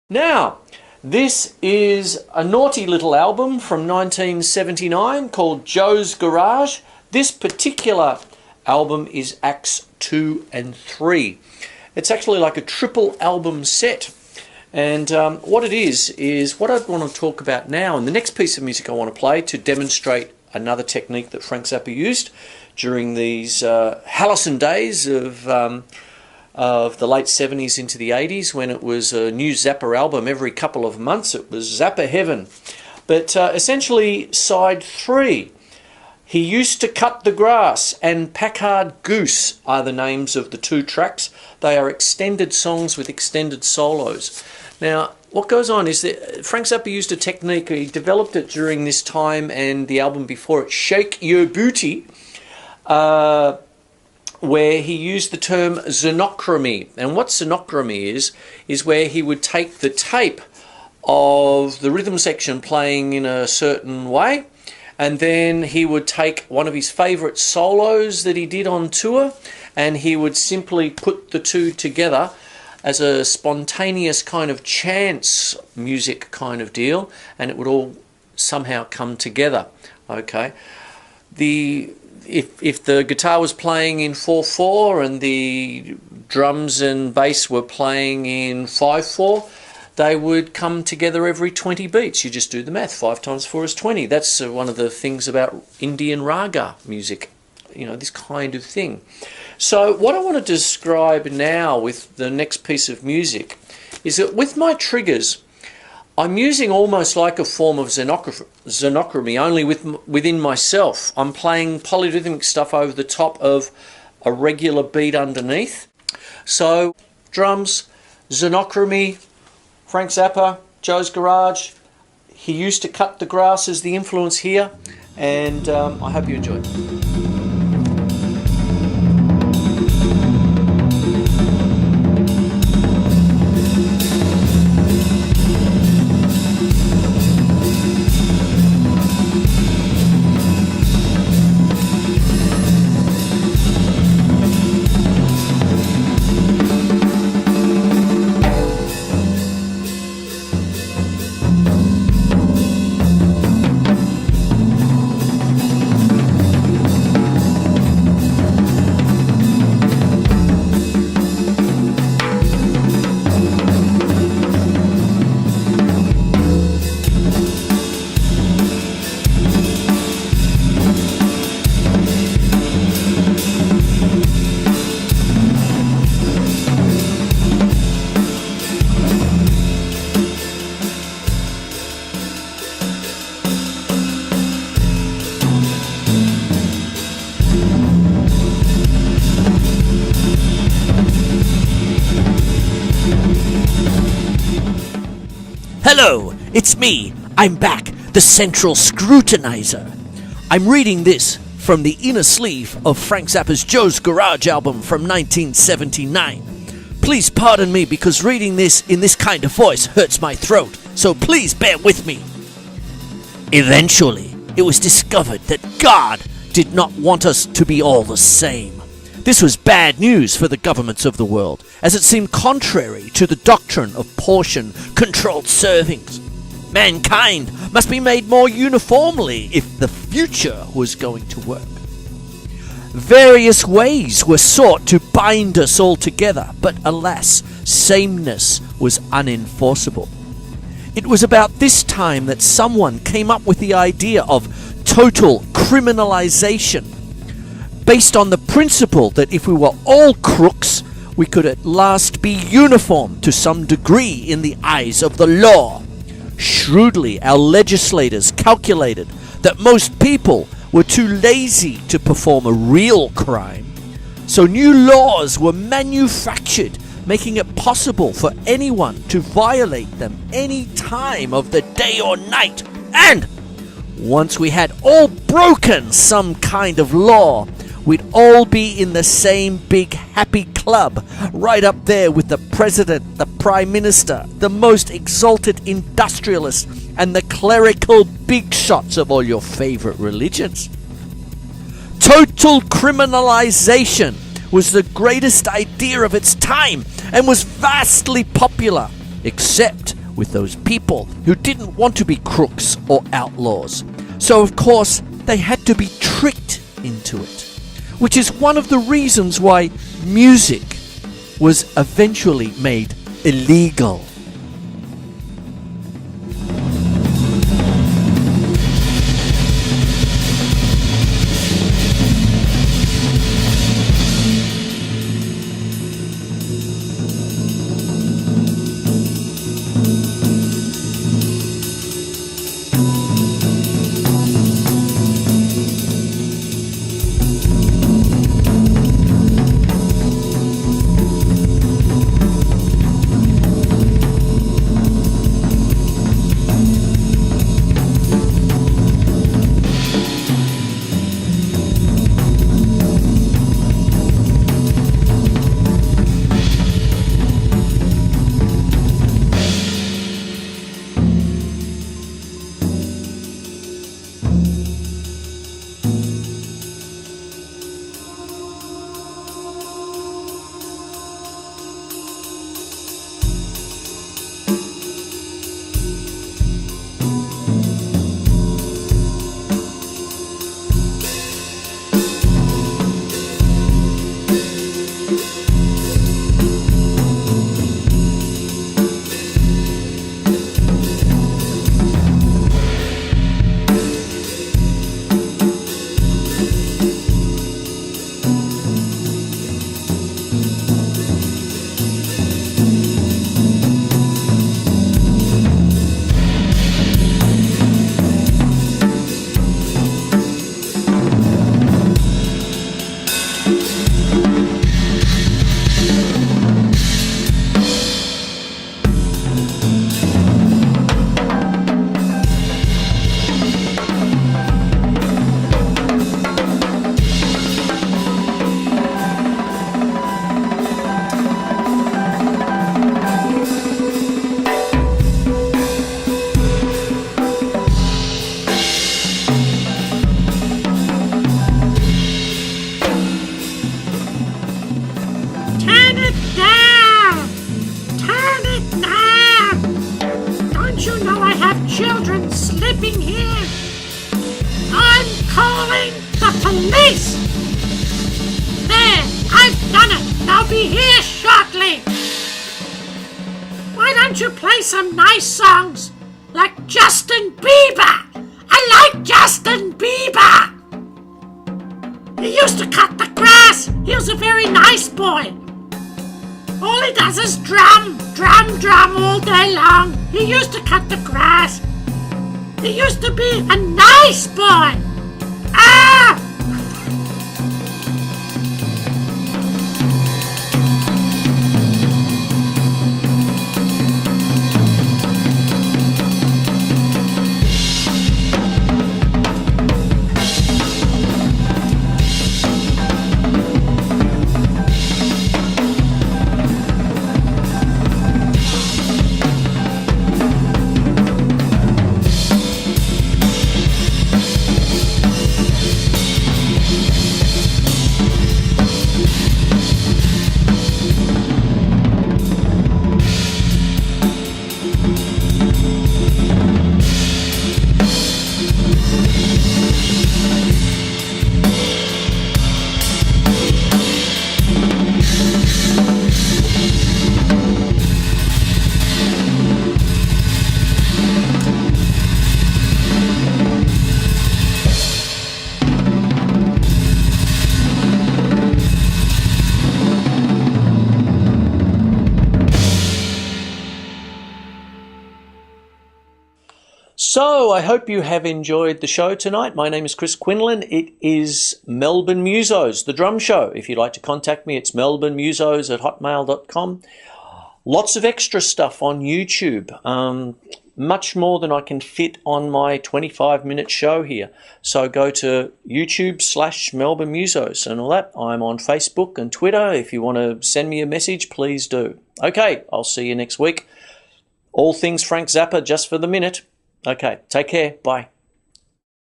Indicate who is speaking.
Speaker 1: Now, this is a naughty little album from 1979 called Joe's Garage. This particular album is Acts 2 and 3. It's actually like a triple album set. And what it is what I want to talk about now. And the next piece of music I want to play to demonstrate another technique that Frank Zappa used during these halcyon days of the late 70s into the 80s, when it was a new Zappa album every couple of months. It was Zappa Heaven. But essentially, side 3. He Used to Cut the Grass and Packard Goose are the names of the two tracks. They are extended songs with extended solos. Now, what goes on is that Frank Zappa used a technique. He developed it during this time and the album before it, Shake Your Booty, where he used the term xenochrony. And what xenochrony is where he would take the tape of the rhythm section playing in a certain way, and then he would take one of his favourite solos that he did on tour, and he would simply put the two together as a spontaneous kind of chance music kind of deal, and it would all somehow come together. Okay, if the guitar was playing in 4/4 and the drums and bass were playing in 5/4, they would come together every 20 beats. You just do the math. 5 times 4 is 20. That's one of the things about Indian raga music, this kind of thing. So what I want to describe now with the next piece of music is that with my triggers, I'm using almost like a form of xenochrony, only within myself. I'm playing polyrhythmic stuff over the top of a regular beat underneath. So drums, xenochrony, Frank Zappa, Joe's Garage. He Used to Cut the Grass as the influence here, and I hope you enjoy it.
Speaker 2: Hello, it's me. I'm back, the central scrutinizer. I'm reading this from the inner sleeve of Frank Zappa's Joe's Garage album from 1979. Please pardon me because reading this in this kind of voice hurts my throat, so please bear with me. Eventually, it was discovered that God did not want us to be all the same. This was bad news for the governments of the world, as it seemed contrary to the doctrine of portion-controlled servings. Mankind must be made more uniformly if the future was going to work. Various ways were sought to bind us all together, but alas, sameness was unenforceable. It was about this time that someone came up with the idea of total criminalization, based on the principle that if we were all crooks, we could at last be uniform to some degree in the eyes of the law. Shrewdly, our legislators calculated that most people were too lazy to perform a real crime. So new laws were manufactured, making it possible for anyone to violate them any time of the day or night. And once we had all broken some kind of law, we'd all be in the same big happy club, right up there with the president, the prime minister, the most exalted industrialists, and the clerical big shots of all your favorite religions. Total criminalization was the greatest idea of its time and was vastly popular, except with those people who didn't want to be crooks or outlaws. So of course, they had to be tricked into it, which is one of the reasons why music was eventually made illegal.
Speaker 3: Be here shortly. Why don't you play some nice songs like Justin Bieber? I like Justin Bieber. He used to cut the grass. He was a very nice boy. All he does is drum all day long. He used to cut the grass. He used to be a nice boy. Ah!
Speaker 1: So, I hope you have enjoyed the show tonight. My name is Chris Quinlan. It is Melbourne Musos, the drum show. If you'd like to contact me, it's melbournemusos@hotmail.com. Lots of extra stuff on YouTube, much more than I can fit on my 25-minute show here. So go to YouTube/Melbourne Musos and all that. I'm on Facebook and Twitter. If you want to send me a message, please do. Okay, I'll see you next week. All things Frank Zappa just for the minute. Okay, take care. Bye.